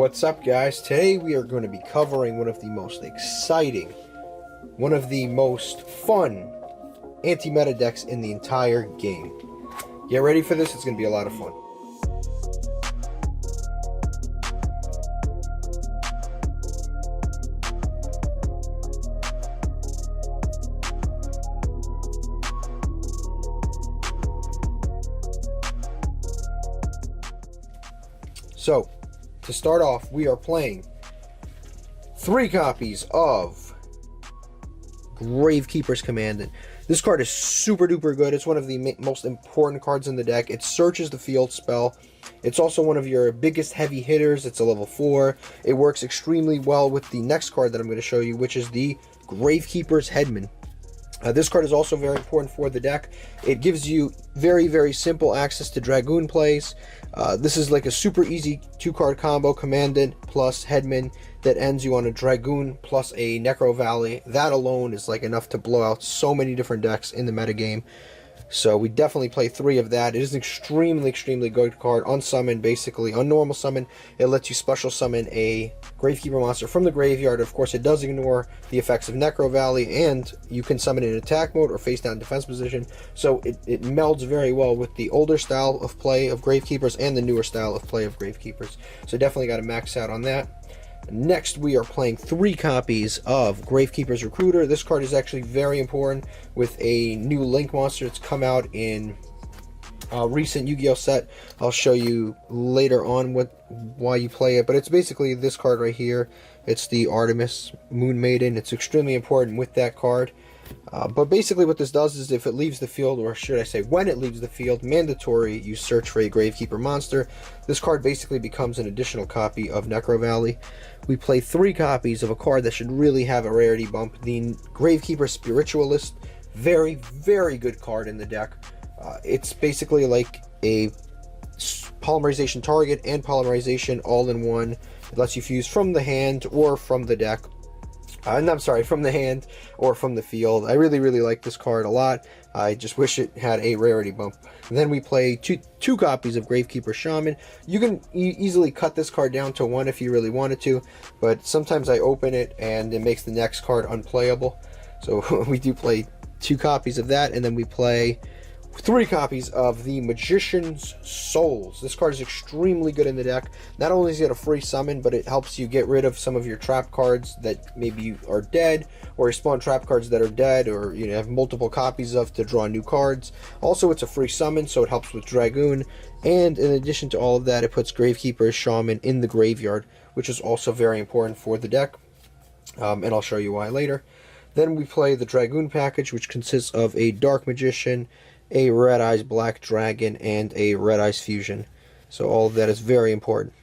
What's up, guys? Today we are going to be covering one of the most exciting, one of the most fun anti-meta decks in the entire game. Get ready for this, it's going to be a lot of fun. So, to start off, we are playing 3 copies of Gravekeeper's Commandant. This card is super duper good. It's one of the most important cards in the deck. It searches the field spell. It's also one of your biggest heavy hitters. It's a level 4. It works extremely well with the next card that I'm going to show you, which is the Gravekeeper's Headman. This card is also very important for the deck. It gives you very simple access to dragoon plays. This is like a super easy 2-card combo, Commandant plus Headman, that ends you on a dragoon plus a necrovally. That alone is like enough to blow out so many different decks in the metagame. So we definitely play 3 of that. It is an extremely good card. On summon, basically, on normal summon, it lets you special summon a Gravekeeper monster from the graveyard. Of course, it does ignore the effects of necrovally, and you can summon it in attack mode or face down defense position. So it melds very well with the older style of play of Gravekeepers and the newer style of play of Gravekeepers. So definitely got to max out on that. Next, we are playing 3 copies of Gravekeeper's Recruiter. This card is actually very important with a new Link monster. It's come out in a recent Yu-Gi-Oh set. I'll show you later on why you play it, but it's basically this card right here. It's the Artemis Moon Maiden. It's extremely important with that card. But basically what this does is if it leaves the field, or should I say when it leaves the field, mandatory, you search for a Gravekeeper monster. This card basically becomes an additional copy of necrovally. We play 3 copies of a card that should really have a rarity bump, the Gravekeeper Spiritualist. Very good card in the deck. It's basically like a polymerization target and polymerization all in one. It lets you fuse from the hand or from the deck. I'm sorry, from the hand or from the field. I really like this card a lot. I just wish it had a rarity bump. And then we play two copies of Gravekeeper Shaman. You can easily cut this card down to 1 if you really wanted to, but sometimes I open it and it makes the next card unplayable. So we do play 2 copies of that, and then we play 3 copies of the Magician's Souls. This card is extremely good in the deck. Not only is it a free summon, but it helps you get rid of some of your trap cards that maybe are dead, or you spawn trap cards that are dead, or you have multiple copies of to draw new cards. Also, it's a free summon, so it helps with Dragoon. And in addition to all of that, it puts Gravekeeper Shaman in the graveyard, which is also very important for the deck. And I'll show you why later. Then we play the Dragoon package, which consists of a Dark Magician, a Red Eyes Black Dragon, and a Red Eyes Fusion. So all of that is very important.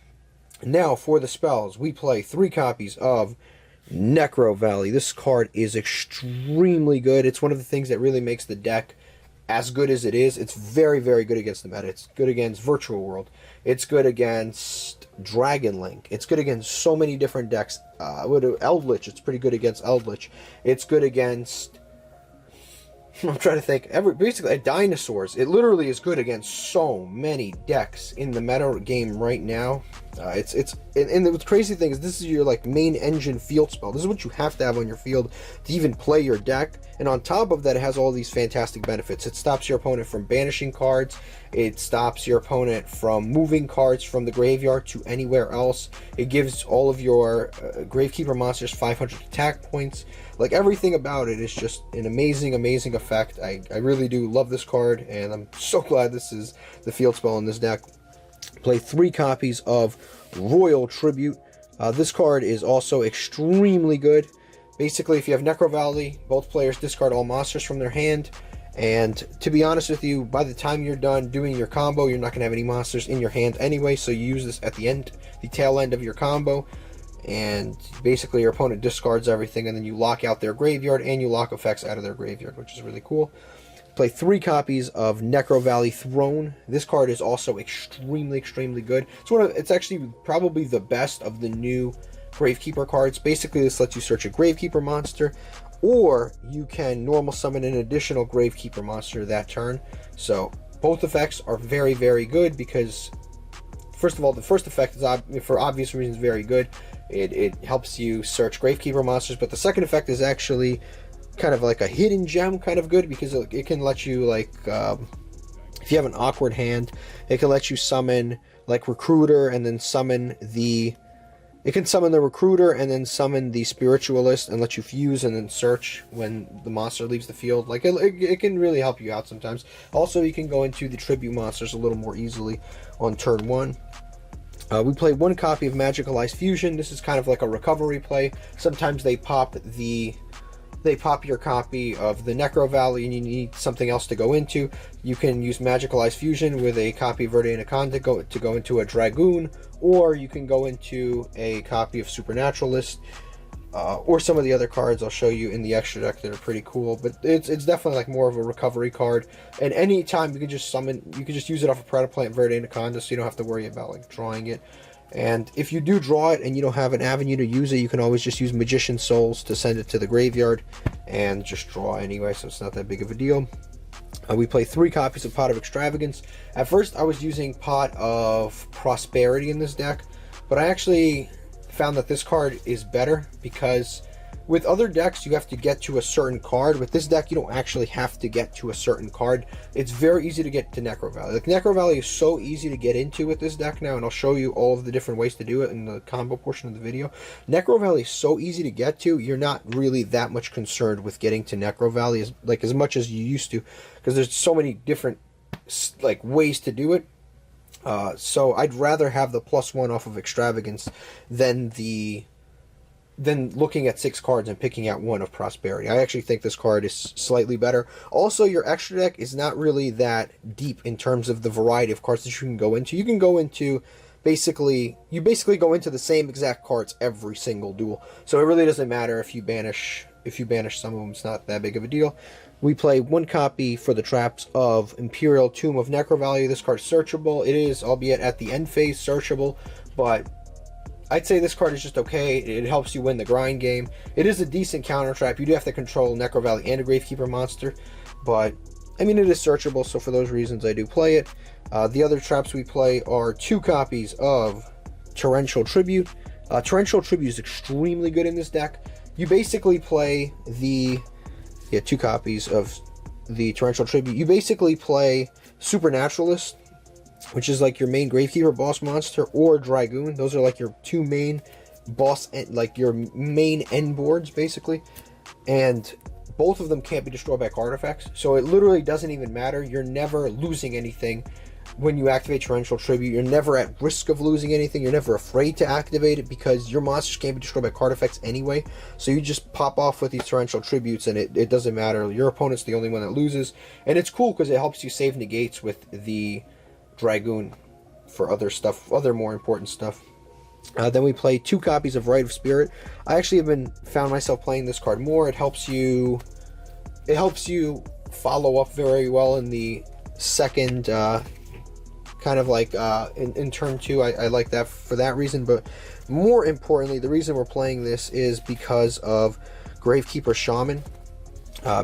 Now for the spells, we play 3 copies of necrovally. This card is extremely good. It's one of the things that really makes the deck as good as it is. It's very good against the meta. It's good against Virtual World. It's good against Dragon Link. It's good against so many different decks. Eldritch, it's pretty good against Eldritch. It's good against, I'm trying to think, basically dinosaurs. It literally is good against so many decks in the meta game right now. And the crazy thing is, this is your like main engine field spell. This is what you have to have on your field to even play your deck. And on top of that, it has all these fantastic benefits. It stops your opponent from banishing cards. It stops your opponent from moving cards from the graveyard to anywhere else. It gives all of your Gravekeeper monsters 500 attack points. Like, everything about it is just an amazing effect. I really do love this card, and I'm so glad this is the field spell in this deck. Play 3 copies of Royal Tribute. This card is also extremely good. Basically, if you have necrovally, both players discard all monsters from their hand. And to be honest with you, by the time you're done doing your combo, you're not going to have any monsters in your hand anyway. So you use this at the end, the tail end of your combo. And basically your opponent discards everything, and then you lock out their graveyard, and you lock effects out of their graveyard, which is really cool. Play 3 copies of necrovally Throne. This card is also extremely good. It's actually probably the best of the new Gravekeeper cards. Basically, this lets you search a Gravekeeper monster, or you can normal summon an additional Gravekeeper monster that turn. So both effects are very good, because first of all, the first effect is, for obvious reasons, very good. It helps you search Gravekeeper monsters, but the second effect is actually kind of like a hidden gem, kind of good, because it can let you, like, if you have an awkward hand, it can let you summon, like, Recruiter, and then summon the... It can summon the Recruiter and then summon the Spiritualist and let you fuse and then search when the monster leaves the field. Like, it can really help you out sometimes. Also, you can go into the tribute monsters a little more easily on turn 1. We play 1 copy of Magicalized Fusion. This is kind of like a recovery play. Sometimes they pop your copy of the necrovally and you need something else to go into. You can use Magicalized Fusion with a copy of Verde Anaconda to go into a Dragoon, or you can go into a copy of Supernaturalist, or some of the other cards I'll show you in the extra deck that are pretty cool. But it's definitely like more of a recovery card. And anytime you can just use it off of Predaplant Verde Anaconda, so you don't have to worry about like drawing it. And if you do draw it and you don't have an avenue to use it, you can always just use Magician Souls to send it to the graveyard and just draw anyway, so it's not that big of a deal. We play 3 copies of Pot of Extravagance. At first I was using Pot of Prosperity in this deck, but I actually found that this card is better, because with other decks you have to get to a certain card. With this deck you don't actually have to get to a certain card. It's very easy to get to necrovally. Like, necrovally is so easy to get into with this deck now, and I'll show you all of the different ways to do it in the combo portion of the video. Necrovally is so easy to get to, you're not really that much concerned with getting to necrovally as much as you used to, because there's so many different like ways to do it. So I'd rather have the +1 off of Extravagance than looking at 6 cards and picking out 1 of Prosperity. I actually think this card is slightly better. Also, your extra deck is not really that deep in terms of the variety of cards that you can go into. You can go into you basically go into the same exact cards every single duel. So it really doesn't matter if you banish some of them. It's not that big of a deal. We play 1 copy for the traps of Imperial Tomb of Necrovalue. This card's searchable. It is, albeit at the end phase, searchable, but I'd say this card is just okay. It helps you win the grind game. It is a decent counter trap. You do have to control necrovally and a Gravekeeper monster, but I mean, it is searchable, so for those reasons I do play it. The other traps we play are 2 copies of Torrential Tribute. Torrential Tribute is extremely good in this deck. You basically play 2 copies of the Torrential Tribute. You basically play Supernaturalist, which is like your main Gravekeeper boss monster, or Dragoon. Those are like your 2 main boss, like your main end boards, basically. And both of them can't be destroyed by card effects, so it literally doesn't even matter. You're never losing anything when you activate Torrential Tribute. You're never at risk of losing anything. You're never afraid to activate it, because your monsters can't be destroyed by card effects anyway. So you just pop off with these Torrential Tributes and it doesn't matter. Your opponent's the only one that loses. And it's cool because it helps you save negates with the Dragoon for other stuff, other more important stuff. Then we play 2 copies of Rite of Spirit. I actually found myself playing this card more. It helps you follow up very well in the second kind of like in turn 2. I like that for that reason, but more importantly, the reason we're playing this is because of Gravekeeper Shaman.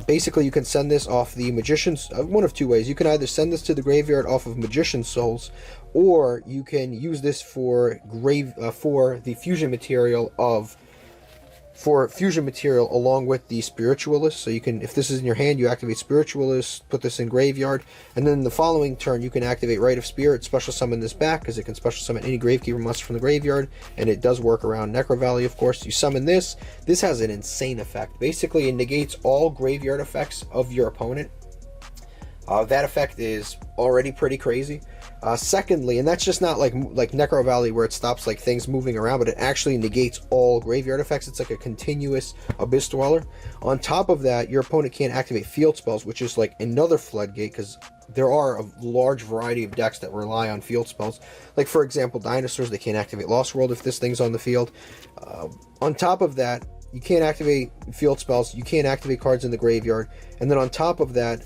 Basically, you can send this off the Magician's, one of 2 ways. You can either send this to the graveyard off of Magician Souls, or you can use this for the fusion material along with the Spiritualist. So you can, if this is in your hand, you activate Spiritualist, put this in graveyard, and then the following turn you can activate Rite of Spirit, special summon this back, because it can special summon any Gravekeeper monster from the graveyard, and it does work around Necrovally, of course. You summon this. This has an insane effect. Basically, it negates all graveyard effects of your opponent. That effect is already pretty crazy. Secondly, and that's just not like Necrovally where it stops like things moving around, but it actually negates all graveyard effects. It's like a continuous Abyss Dweller. On top of that, your opponent can't activate field spells, which is like another floodgate, because there are a large variety of decks that rely on field spells. Like, for example, Dinosaurs, they can't activate Lost World if this thing's on the field. On top of that, you can't activate field spells, you can't activate cards in the graveyard, and then on top of that,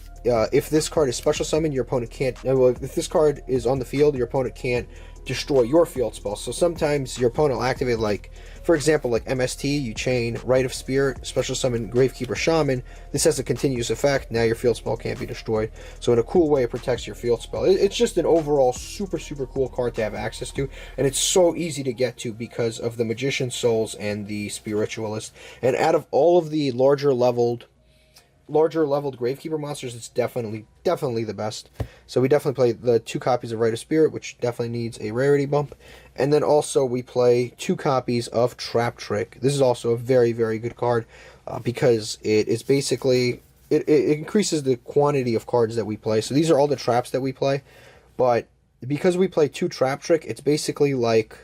if this card is special summoned, your opponent can't, if this card is on the field, your opponent can't destroy your field spell. So sometimes your opponent will activate, like, for example, like MST, you chain Rite of Spirit, special summon Gravekeeper Shaman. This has a continuous effect. Now your field spell can't be destroyed. So in a cool way, it protects your field spell. It's just an overall super, super cool card to have access to. And it's so easy to get to because of the Magician's Souls and the Spiritualist. And out of all of the larger leveled Gravekeeper monsters, it's definitely the best. So we definitely play the 2 copies of Rite of Spirit, which definitely needs a rarity bump. And then also we play 2 copies of Trap Trick. This is also a very, very good card because it is basically, it increases the quantity of cards that we play. So these are all the traps that we play. But because we play 2 Trap Trick, it's basically like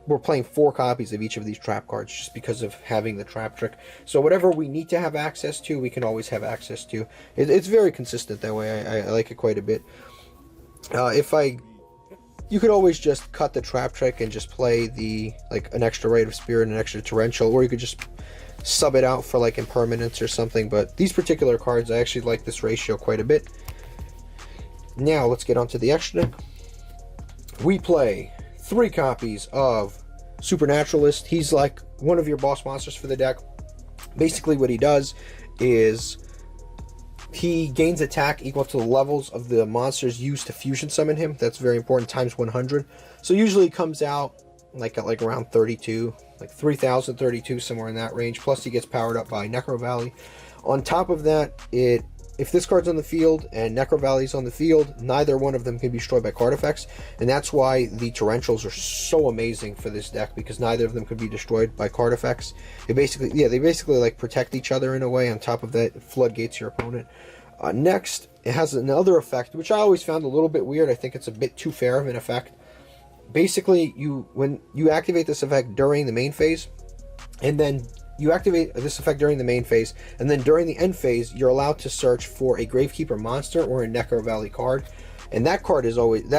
we're playing 4 copies of each of these trap cards just because of having the Trap Trick. So whatever we need to have access to, we can always have access to. It's very consistent that way. I like it quite a bit. You could always just cut the Trap Trick and just play an extra Rite of Spirit and an extra Torrential, or you could just sub it out for like Impermanence or something. But these particular cards, I actually like this ratio quite a bit. Now let's get onto the extra deck. We play 3 copies of Supernaturalist. He's like one of your boss monsters for the deck. Basically what he does is he gains attack equal to the levels of the monsters used to fusion summon him. That's very important, times 100. So usually he comes out like at like around 32, like 3032, somewhere in that range. Plus he gets powered up by necrovally. On top of that, if this card's on the field and necrovally's on the field, neither one of them can be destroyed by card effects. And that's why the Torrentials are so amazing for this deck, because neither of them could be destroyed by card effects. They basically like protect each other in a way. On top of that, it floodgates your opponent. Next, it has another effect, which I always found a little bit weird. I think it's a bit too fair of an effect. Basically, when you activate this effect during the main phase, and then you activate this effect during the main phase, and then during the end phase, you're allowed to search for a Gravekeeper monster or a necrovally card. And that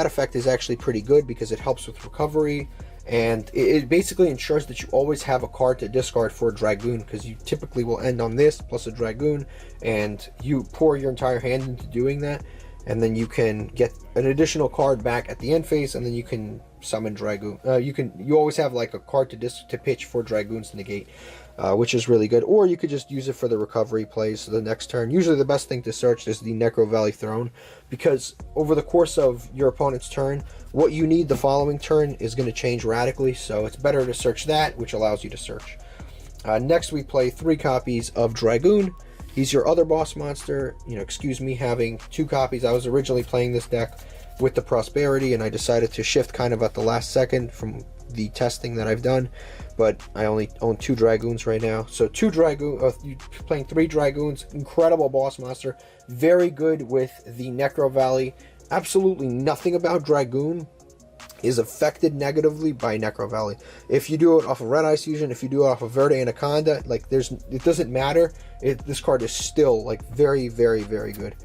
effect is actually pretty good because it helps with recovery, and it basically ensures that you always have a card to discard for a dragoon, because you typically will end on this plus a dragoon, and you pour your entire hand into doing that, and then you can get an additional card back at the end phase, and then you can summon dragoon. You always have like a card to pitch for dragoons to negate. Which is really good. Or you could just use it for the recovery plays the next turn. Usually the best thing to search is the necrovally Throne, because over the course of your opponent's turn, what you need the following turn is going to change radically, so it's better to search that, which allows you to search. Next we play 3 copies of Dragoon. He's your other boss monster. Excuse me having 2 copies. I was originally playing this deck with the Prosperity, and I decided to shift kind of at the last second from the testing that I've done, but I only own 2 Dragoons right now. So 2 Dragoon, playing 3 Dragoons, incredible boss monster, very good with the necrovally. Absolutely nothing about Dragoon is affected negatively by necrovally. If you do it off of Red Eyes Fusion, if you do it off of Verde Anaconda, it doesn't matter. This card is still like very, very, very good.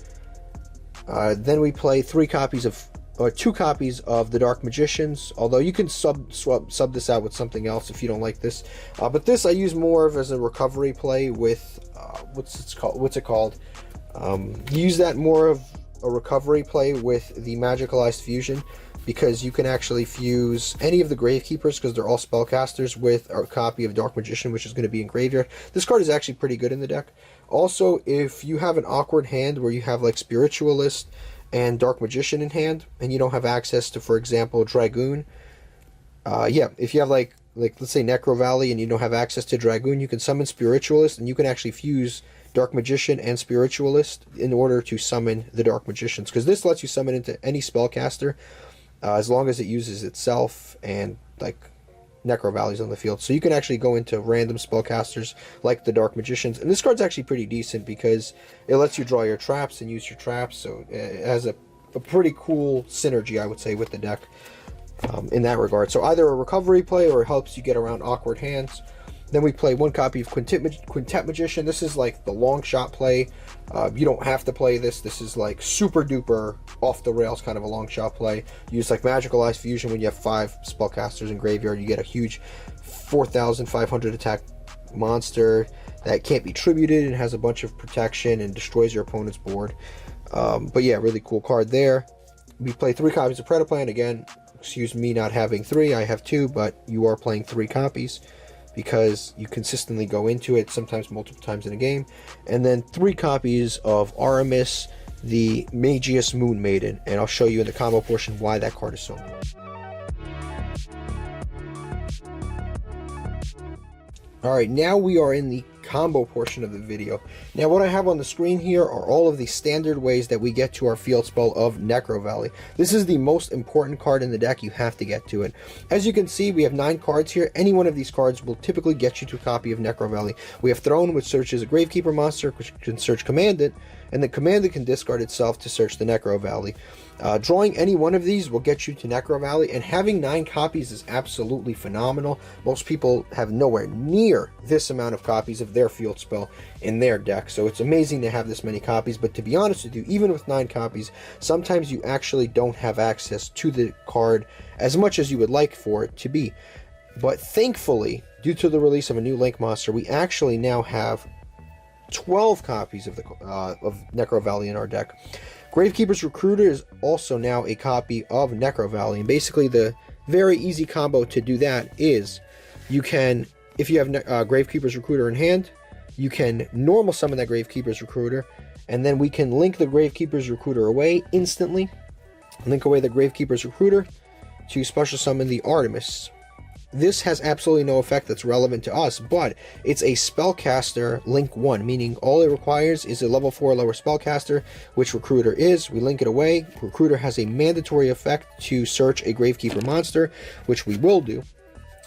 Then we play 2 copies of the Dark Magicians, although you can sub this out with something else if you don't like this. But this I use more of as a recovery play with what's it called? You use that more of a recovery play with the Magicalized Fusion, because you can actually fuse any of the Gravekeepers, because they're all spellcasters, with a copy of Dark Magician, which is going to be in graveyard. This card is actually pretty good in the deck. Also, if you have an awkward hand where you have like Spiritualist and Dark Magician in hand, and you don't have access to, for example, Dragoon, if you have like let's say necrovally and you don't have access to Dragoon, you can summon Spiritualist, and you can actually fuse Dark Magician and Spiritualist in order to summon the Dark Magicians, because this lets you summon into any spellcaster as long as it uses itself and like necrovallies on the field. So you can actually go into random spellcasters like the Dark Magicians, and this card's actually pretty decent because it lets you draw your traps and use your traps, so it has a pretty cool synergy, I would say, with the deck in that regard. So either a recovery play, or it helps you get around awkward hands. Then we play 1 copy of Quintet Magician. This is like the long shot play. You don't have to play this. This is like super duper off the rails kind of a long shot play. You use like Magicalized Fusion when you have 5 spellcasters in graveyard. You get a huge 4,500 attack monster that can't be tributed and has a bunch of protection and destroys your opponent's board. But yeah, really cool card there. We play 3 copies of Predaplan. Again, Excuse me not having 3, I have 2, but you are playing 3 copies because you consistently go into it, sometimes multiple times in a game. And then 3 copies of Aramis, the Magius Moon Maiden, and I'll show you in the combo portion why that card is so good. Alright, now we are in the combo portion of the video. Now what I have on the screen here are all of the standard ways that we get to our field spell of necrovally. This is the most important card in the deck. You have to get to it. As you can see, we have 9 cards here. Any one of these cards will typically get you to a copy of necrovally. We have Throne, which searches a Gravekeeper monster, which can search Commandant, and the Commandant can discard itself to search the necrovally. Drawing any one of these will get you to necrovally, and having 9 copies is absolutely phenomenal. Most people have nowhere near this amount of copies of their field spell in their deck, so it's amazing to have this many copies. But to be honest with you, even with 9 copies, sometimes you actually don't have access to the card as much as you would like for it to be. But thankfully, due to the release of a new Link monster, we actually now have 12 copies of necrovally in our deck. Gravekeeper's Recruiter is also now a copy of necrovally, and basically the very easy combo to do that is you can, if you have Gravekeeper's Recruiter in hand, you can normal summon that Gravekeeper's Recruiter, and then we can link the Gravekeeper's Recruiter away instantly, link away the Gravekeeper's Recruiter to special summon the Artemis. This has absolutely no effect that's relevant to us, but it's a spellcaster link 1, meaning all it requires is a level 4 or lower spellcaster, which Recruiter is. We link it away. Recruiter has a mandatory effect to search a Gravekeeper monster, which we will do.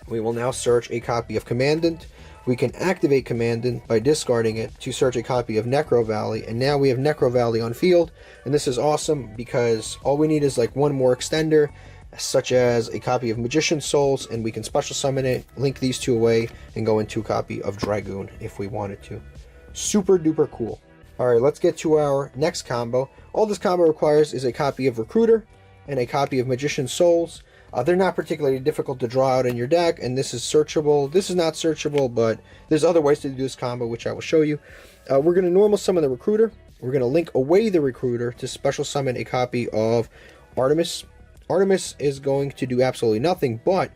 We will now search a copy of Commandant. We can activate Commandant by discarding it to search a copy of necrovally, and now we have necrovally on field, and this is awesome because all we need is like one more extender, such as a copy of Magician's Souls, and we can special summon it, link these 2 away, and go into a copy of Dragoon if we wanted to. Super duper cool. Alright, let's get to our next combo. All this combo requires is a copy of Recruiter and a copy of Magician's Souls. They're not particularly difficult to draw out in your deck, and this is searchable. This is not searchable, but there's other ways to do this combo, which I will show you. We're going to normal summon the Recruiter. We're going to link away the Recruiter to special summon a copy of Artemis. Artemis is going to do absolutely nothing, but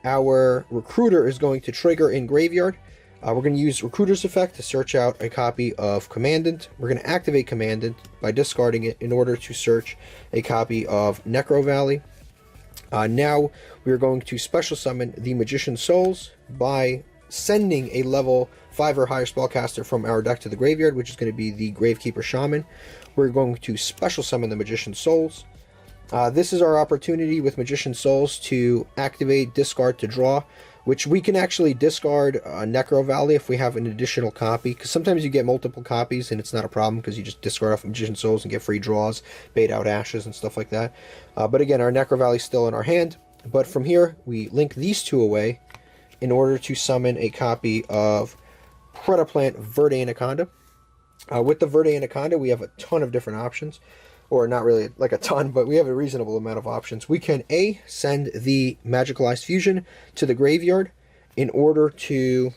our Recruiter is going to trigger in Graveyard. We're going to use Recruiter's effect to search out a copy of Commandant. We're going to activate Commandant by discarding it in order to search a copy of necrovally. Now we are going to special summon the Magician's Souls by sending a level 5 or higher spellcaster from our deck to the graveyard, which is going to be the Gravekeeper Shaman. We're going to special summon the Magician's Souls. This is our opportunity with Magician's Souls to activate discard to draw, which we can actually discard necrovally if we have an additional copy, because sometimes you get multiple copies and it's not a problem because you just discard off Magician's Souls and get free draws, bait out ashes and stuff like that. But again, our necrovally is still in our hand, but from here we link these 2 away in order to summon a copy of Predaplant Verde Anaconda. With the Verde Anaconda, we have a ton of different options. Or not really like a ton, but we have a reasonable amount of options. We can A, send the Magicalized Fusion to the graveyard in order to,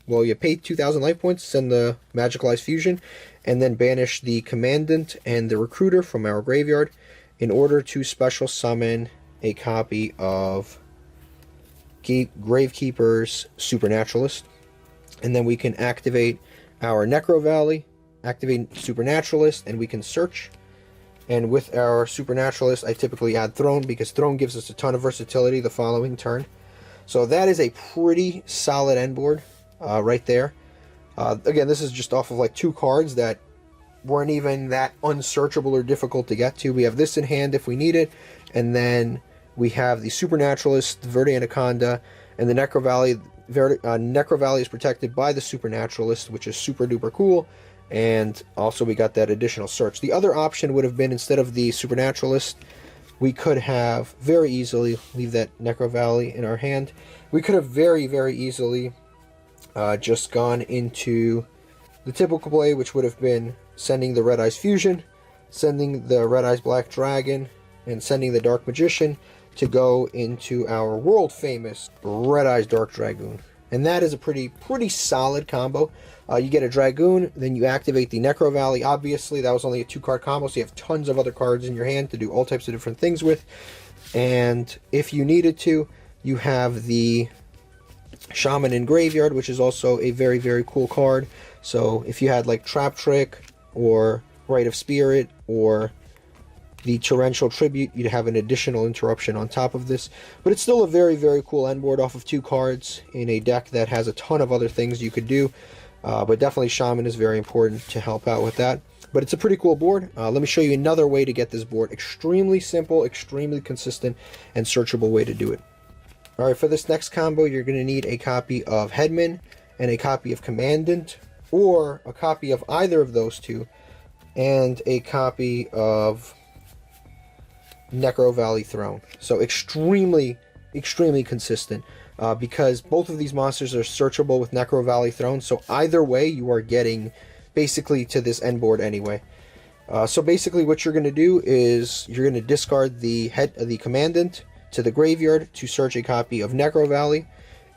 well, you pay 2,000 life points, send the Magicalized Fusion, and then banish the Commandant and the Recruiter from our graveyard in order to special summon a copy of Gravekeeper's Supernaturalist. And then we can activate our necrovally, activate Supernaturalist, and we can search. And with our Supernaturalist, I typically add Throne, because Throne gives us a ton of versatility the following turn. So that is a pretty solid end board right there. Again, this is just off of like 2 cards that weren't even that unsearchable or difficult to get to. We have this in hand if we need it, and then we have the Supernaturalist, the Verde Anaconda, and the necrovally. Necrovally is protected by the Supernaturalist, which is super duper cool. And also we got that additional search. The other option would have been, instead of the Supernaturalist, we could have very easily, leave that necrovally in our hand, we could have very, very easily just gone into the typical play, which would have been sending the Red Eyes Fusion, sending the Red Eyes Black Dragon, and sending the Dark Magician to go into our world famous Red Eyes Dark Dragoon. And that is a pretty solid combo. You get a Dragoon, then you activate the necrovally. Obviously, that was only a 2-card combo, so you have tons of other cards in your hand to do all types of different things with. And if you needed to, you have the Shaman in Graveyard, which is also a very, very cool card. So if you had like Trap Trick or Rite of Spirit or the Torrential Tribute, you'd have an additional interruption on top of this. But it's still a very, very cool end board off of 2 cards in a deck that has a ton of other things you could do. But definitely Shaman is very important to help out with that. But it's a pretty cool board. Let me show you another way to get this board. Extremely simple, extremely consistent, and searchable way to do it. Alright, for this next combo, you're going to need a copy of Headman and a copy of Commandant, or a copy of either of those two, and a copy of Necrovally Throne. So extremely, extremely consistent, because both of these monsters are searchable with Necrovally Throne, so either way you are getting basically to this end board anyway. So basically what you're going to do is you're going to discard the Commandant to the graveyard to search a copy of Necrovally,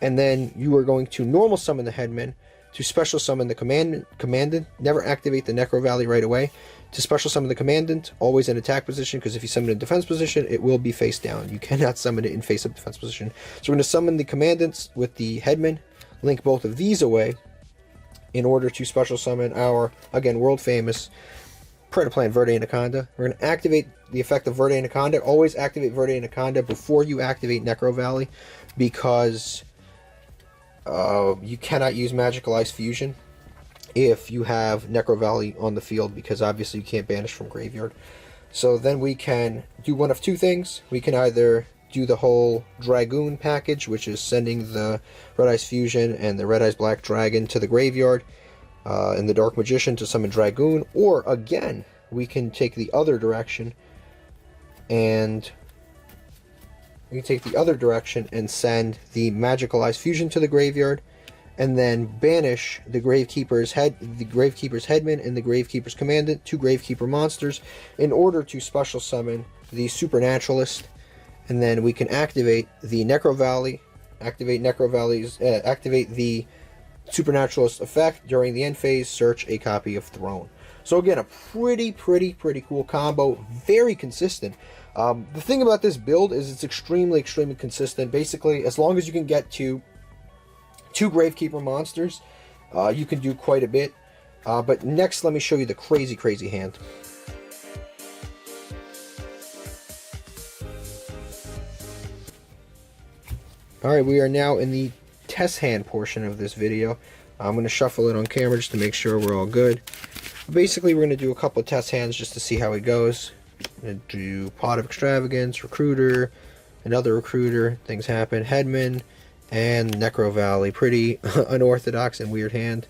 and then you are going to normal summon the Headman to special summon the Commandant. Never activate the Necrovally right away. To special summon the Commandant, always in attack position, because if you summon it in defense position, it will be face down. You cannot summon it in face-up defense position. So we're going to summon the Commandants with the Headman, link both of these away, in order to special summon our, again, world-famous Predaplant Verde Anaconda. We're going to activate the effect of Verde Anaconda. Always activate Verde Anaconda before you activate Necrovally, because you cannot use Magical Ice Fusion if you have Necrovally on the field, because obviously you can't banish from graveyard. So then we can do one of 2 things. We can either do the whole Dragoon package, which is sending the Red Eyes Fusion and the Red Eyes Black Dragon to the graveyard, and the Dark Magician to summon Dragoon, or again, we can take the other direction and send the Magical Ice Fusion to the graveyard, and then banish the Gravekeeper's Headman and the Gravekeeper's Commandant, 2 Gravekeeper monsters, in order to special summon the Supernaturalist, and then we can activate the Necrovally, activate the Supernaturalist effect during the end phase, search a copy of Throne. So again, a pretty cool combo, very consistent. The thing about this build is it's extremely consistent. Basically, as long as you can get to 2 Gravekeeper monsters, you can do quite a bit. But next, let me show you the crazy hand. Alright, we are now in the test hand portion of this video. I'm going to shuffle it on camera just to make sure we're all good. Basically, we're going to do a couple of test hands just to see how it goes. I'm going to do Pot of Extravagance, Recruiter, another Recruiter, things happen, Headman, and Necrovally. Pretty unorthodox and weird hand.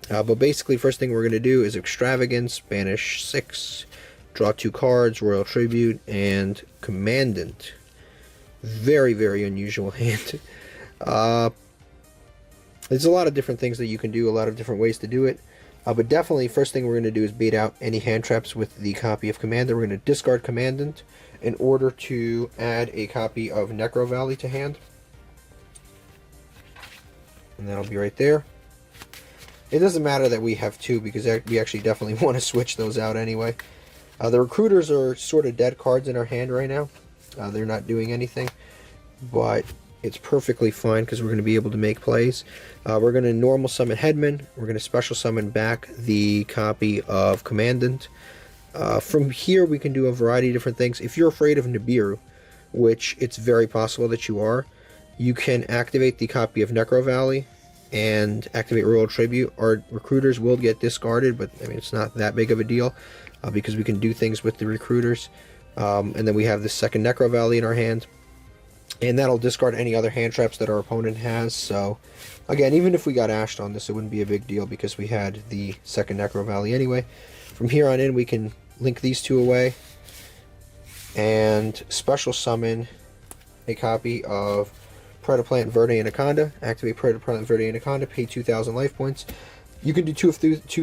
But basically, first thing we're going to do is Extravagance, banish 6, draw 2 cards, Royal Tribute, and Commandant. Very unusual hand. There's a lot of different things that you can do, a lot of different ways to do it. But definitely, first thing we're going to do is bait out any hand traps with the copy of Commander. We're going to discard Commandant in order to add a copy of Necrovally to hand. And that'll be right there. It doesn't matter that we have 2, because we actually definitely want to switch those out anyway. The Recruiters are sort of dead cards in our hand right now. They're not doing anything, but it's perfectly fine because we're going to be able to make plays. We're going to normal summon Headman. We're going to special summon back the copy of Commandant. From here, we can do a variety of different things. If you're afraid of Nibiru, which it's very possible that you are, you can activate the copy of Necrovally and activate Royal Tribute. Our Recruiters will get discarded, but I mean, it's not that big of a deal because we can do things with the Recruiters. And then we have the second Necrovally in our hand, and that'll discard any other hand traps that our opponent has. So again, even if we got ashed on this, it wouldn't be a big deal because we had the second Necrovally anyway. From here on in, we can link these 2 away and special summon a copy of Predaplant Verde Anaconda. Activate Predaplant Verde Anaconda, pay 2,000 life points. You can do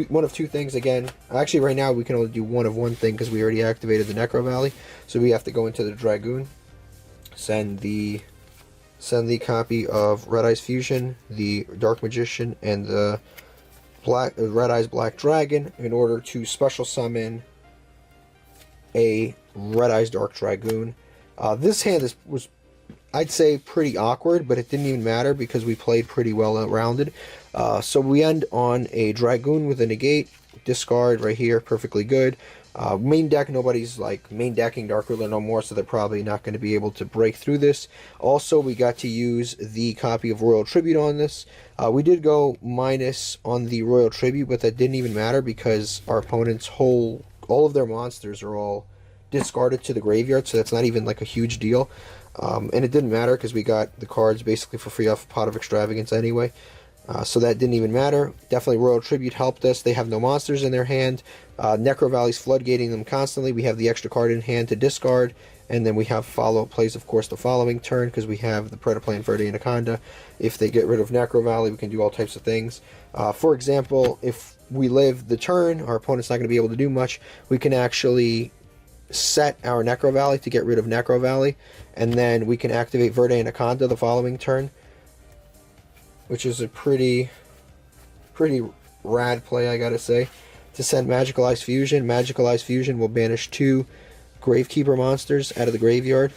one of two things again. Actually, right now we can only do one of one thing because we already activated the Necrovally. So we have to go into the Dragoon, send the copy of Red Eyes Fusion, the Dark Magician, and the Red Eyes Black Dragon in order to special summon a Red Eyes Dark Dragoon. This hand was, I'd say, pretty awkward, but it didn't even matter because we played pretty well rounded. So we end on a dragoon with a negate, discard right here, perfectly good. Main deck, nobody's like main decking Dark Ruler no more, so they're probably not going to be able to break through this. Also, we got to use the copy of Royal Tribute on this. We did go minus on the Royal Tribute, but that didn't even matter because our opponent's all of their monsters are all discarded to the graveyard, so that's not even like a huge deal. And it didn't matter because we got the cards basically for free off Pot of Extravagance anyway. So that didn't even matter. Definitely Royal Tribute helped us. They have no monsters in their hand. Necrovalley's floodgating them constantly. We have the extra card in hand to discard. And then we have follow-up plays, of course, the following turn because we have the Predaplan Verde Anaconda. If they get rid of Necrovalley, we can do all types of things. For example, if we live the turn, our opponent's not going to be able to do much. We can actually set our Necrovalley to get rid of Necrovalley. And then we can activate Verde Anaconda the following turn, which is a pretty rad play, I gotta say. To send Magicalized Fusion. Magicalized Fusion will banish 2 Gravekeeper monsters out of the graveyard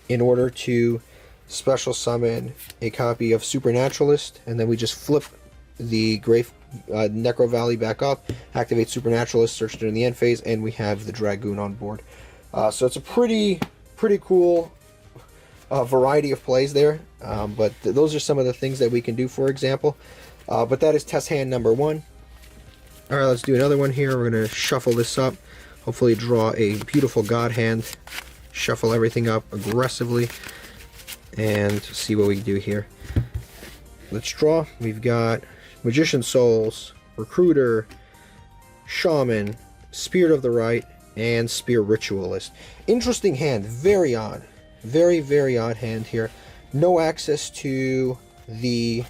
in order to special summon a copy of Supernaturalist, and then we just flip the Necrovalley back up, activate Supernaturalist, search during the end phase, and we have the Dragoon on board. So it's a pretty cool variety of plays there, but those are some of the things that we can do, for example. But that is test hand number 1. Alright, let's do another one here. We're going to shuffle this up, hopefully draw a beautiful God hand, shuffle everything up aggressively, and see what we can do here. Let's draw. We've got Magician Souls, Recruiter, Shaman, Spirit of the Right, and Spear Ritualist. Interesting hand, very odd. Very odd hand here. No access to the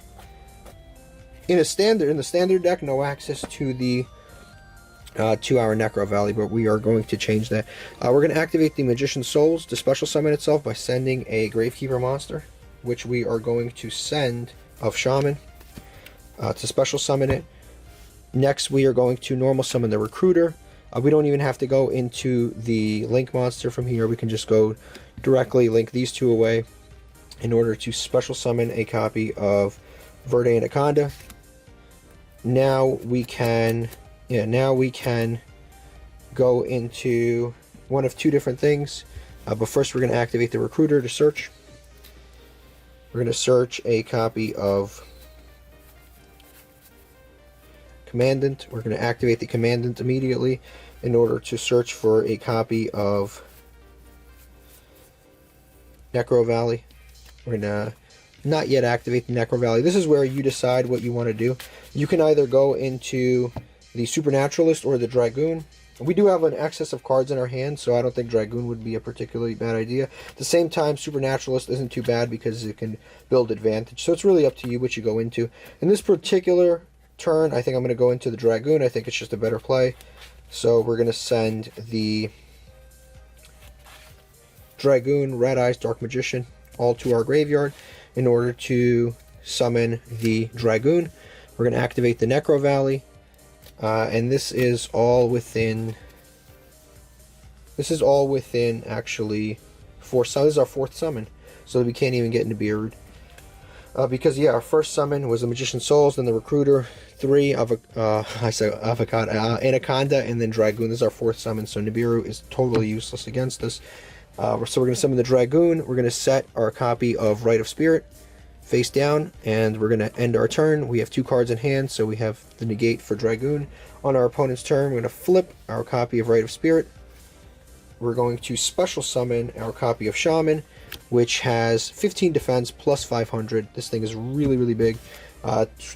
in the standard deck, no access to the to our Necrovalley, but we are going to change that. We're going to activate the Magician Souls to special summon itself by sending a Gravekeeper monster, which we are going to send of Shaman to special summon it. Next, we are going to normal summon the Recruiter. We don't even have to go into the Link monster from here. We can just go directly link these two away in order to special summon a copy of Verde Anaconda. Now we can go into one of 2 different things. But first we're going to activate the Recruiter to search. We're going to search a copy of Commandant. We're going to activate the Commandant immediately in order to search for a copy of Necrovalley. We're going to not yet activate the Necrovalley. This is where you decide what you want to do. You can either go into the Supernaturalist or the Dragoon. We do have an excess of cards in our hand, so I don't think Dragoon would be a particularly bad idea. At the same time, Supernaturalist isn't too bad because it can build advantage. So it's really up to you what you go into. In this particular turn, I think I'm going to go into the Dragoon. I think it's just a better play. So we're going to send the Dragoon, Red Eyes, Dark Magician, all to our graveyard in order to summon the Dragoon. We're going to activate the Necrovalley, and this is all within actually 4 summons. This is our 4th summon, so we can't even get into Beerud. Because yeah, our first summon was the Magician Souls, then the Recruiter, 3 Anaconda, and then Dragoon. This is our 4th summon, so Nibiru is totally useless against us. So we're going to summon the Dragoon. We're going to set our copy of Rite of Spirit face down, and we're going to end our turn. We have 2 cards in hand, so we have the negate for Dragoon. On our opponent's turn, we're going to flip our copy of Rite of Spirit. We're going to special summon our copy of Shaman, which has 15 defense plus 500. This thing is really big.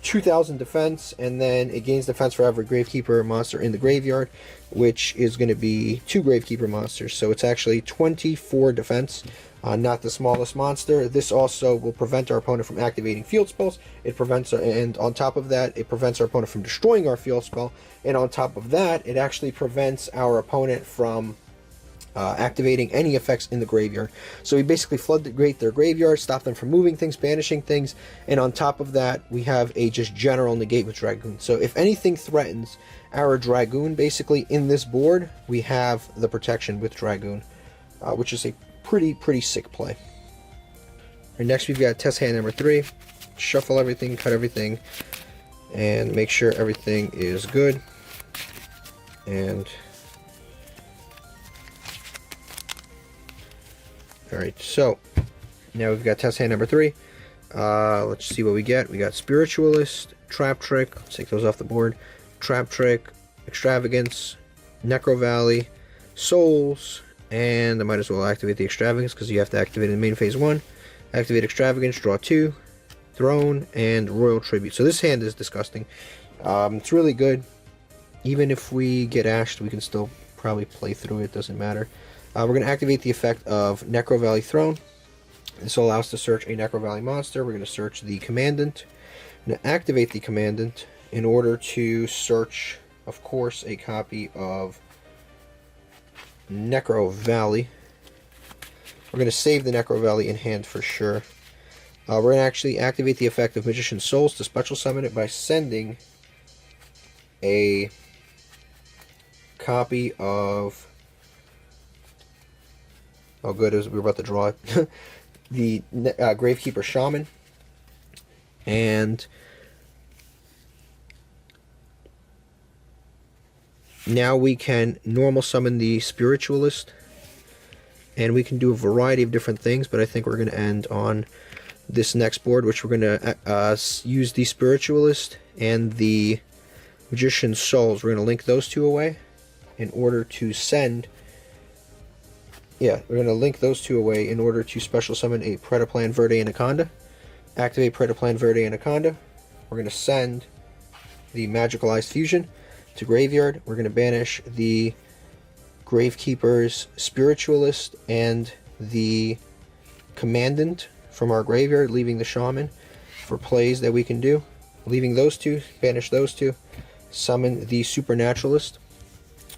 2,000 defense, and then it gains defense for every Gravekeeper monster in the graveyard, which is going to be 2 Gravekeeper monsters. So it's actually 24 defense. Not the smallest monster. This also will prevent our opponent from activating field spells. And on top of that, it prevents our opponent from destroying our field spell. And on top of that, it actually prevents our opponent from activating any effects in the graveyard. So we basically floodgate their graveyard, stop them from moving things, banishing things, and on top of that, we have a just general negate with Dragoon. So if anything threatens our Dragoon, basically in this board, we have the protection with Dragoon, which is a pretty sick play. And next we've got test hand number 3. Shuffle everything, cut everything, and make sure everything is good. And alright, so now we've got test hand number 3. Let's see what we get. We got Spiritualist, Trap Trick, let's take those off the board, Trap Trick, Extravagance, necrovally, Souls, and I might as well activate the Extravagance because you have to activate it in main phase 1. Activate Extravagance, draw 2, Throne, and Royal Tribute. So this hand is disgusting. It's really good. Even if we get ashed, we can still probably play through it, doesn't matter. We're going to activate the effect of necrovally Throne. This will allow us to search a necrovally monster. We're going to search the Commandant. I'm going to activate the Commandant in order to search, of course, a copy of necrovally. We're going to save the necrovally in hand for sure. We're going to actually activate the effect of Magician's Souls to special summon it by sending a copy of... oh good, as we're about to draw it. The Gravekeeper Shaman. And now we can normal summon the Spiritualist. And we can do a variety of different things, but I think we're going to end on this next board, which we're going to use the Spiritualist and the Magician's Souls. We're going to link those two away in order to send... yeah, we're going to link those two away in order to special summon a Predaplan Verde Anaconda. Activate Predaplan Verde Anaconda. We're going to send the Magicalized Fusion to Graveyard. We're going to banish the Gravekeepers, Spiritualist, and the Commandant from our graveyard, leaving the Shaman for plays that we can do. Leaving those two, banish those two, summon the Supernaturalist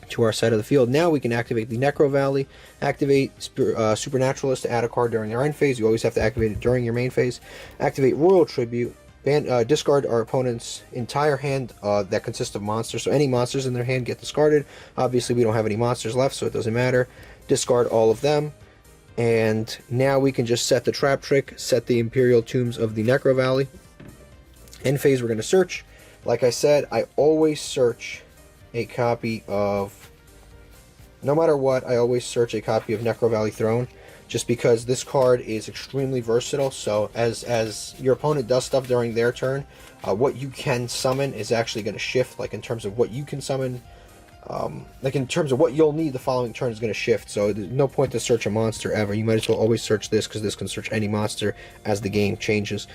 to our side of the field. Now we can activate the necrovally, activate Supernaturalist to add a card during their end phase. You always have to activate it during your main phase. Activate Royal Tribute, discard our opponent's entire hand that consists of monsters. So any monsters in their hand get discarded. Obviously we don't have any monsters left, so it doesn't matter. Discard all of them. And now we can just set the Trap Trick, set the Imperial Tombs of the necrovally. End phase we're going to search. Like I said, I always search a copy of, no matter what, I always search a copy of necrovally Throne, just because this card is extremely versatile. So as your opponent does stuff during their turn, what you can summon is actually going to shift, like in terms of what you can summon, like in terms of what you'll need the following turn is going to shift. So there's no point to search a monster ever. You might as well always search this, because this can search any monster as the game changes.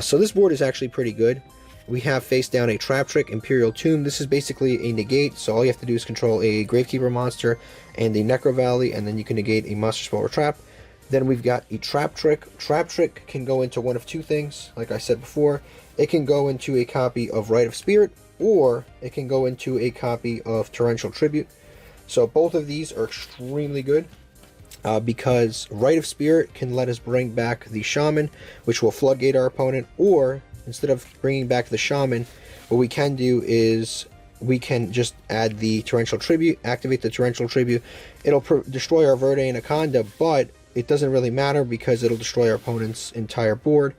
So this board is actually pretty good. We have face down a Trap Trick, Imperial Tomb. This is basically a negate, so all you have to do is control a Gravekeeper monster and a necrovally, and then you can negate a monster spell or trap. Then we've got a Trap Trick. Trap Trick can go into one of two things, like I said before. It can go into a copy of Rite of Spirit, or it can go into a copy of Torrential Tribute. So both of these are extremely good, because Rite of Spirit can let us bring back the Shaman, which will floodgate our opponent, or instead of bringing back the Shaman, what we can do is we can just add the Torrential Tribute, activate the Torrential Tribute. It'll destroy our Verde Anaconda, but it doesn't really matter because it'll destroy our opponent's entire board.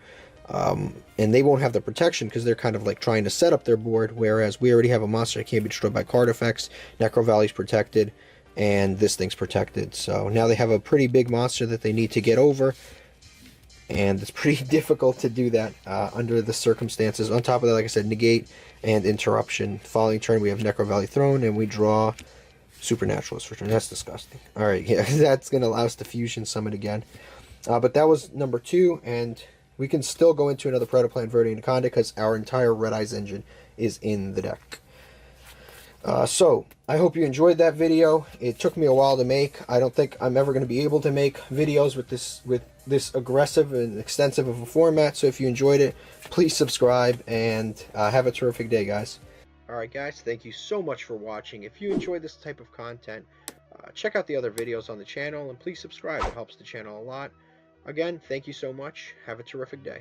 And they won't have the protection because they're kind of like trying to set up their board, whereas we already have a monster that can't be destroyed by card effects. Necrovalley's protected, and this thing's protected. So now they have a pretty big monster that they need to get over, and it's pretty difficult to do that under the circumstances. On top of that, like I said, negate and interruption. Following turn, we have necrovally Throne, and we draw Supernaturalist for turn. That's disgusting. Alright, yeah, that's going to allow us to fusion summon again. But that was number 2, and we can still go into another Predaplan Verde Anaconda because our entire Red Eyes engine is in the deck. So, I hope you enjoyed that video. It took me a while to make. I don't think I'm ever going to be able to make videos with this aggressive and extensive of a format. So if you enjoyed it, please subscribe, and have a terrific day, guys. Alright guys, thank you so much for watching. If you enjoy this type of content, check out the other videos on the channel, and please subscribe. It helps the channel a lot. Again, thank you so much. Have a terrific day.